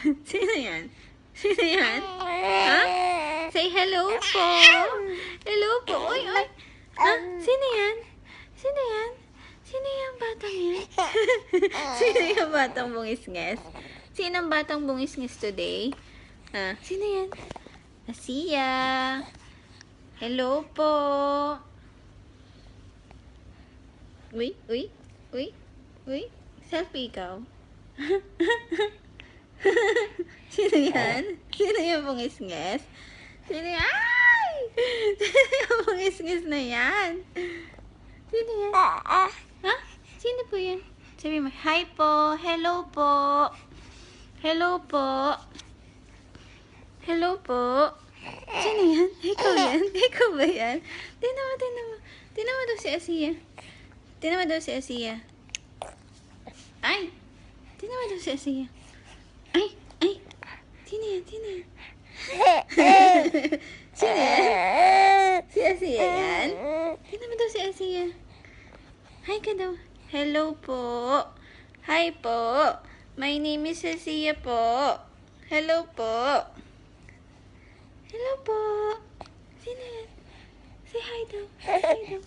Sino yan? Sino yan? Ha? Say hello po. Hello po. Uy, uy. Ha? Sino yan? Sino yan? Sino yung batang yan? Sino yung batang bungis-nges? Sino ang batang bungis-nges today? Ha? Sino yan? Asiya. Hello po. Uy, uy, uy, uy. Selfie ikaw. Sino yan? Sino yung bungis-nges? Sino yan? Ay! Sino yung bungis-nges na yan? Sino yan? Ha? Sino po yan? Sabi mo, hi po. Hello po. Hello po. Hello po. Sino yan? Ikaw yan? Ikaw ba yan? Tingnan mo, tingnan mo. Tingnan mo daw si Asiya. Tingnan mo daw si Asiya. Ay! Tingnan mo daw si Asiya. Ay! Ay! Sino yan? Sino yan? Sino yan? Si Asiya yan? Tingnan mo daw si Asiya. Hi ka daw. Hello po. Hi po. My name is Asiya po. Hello po. Hello po. Sino yan? Say hi daw. Say hi daw.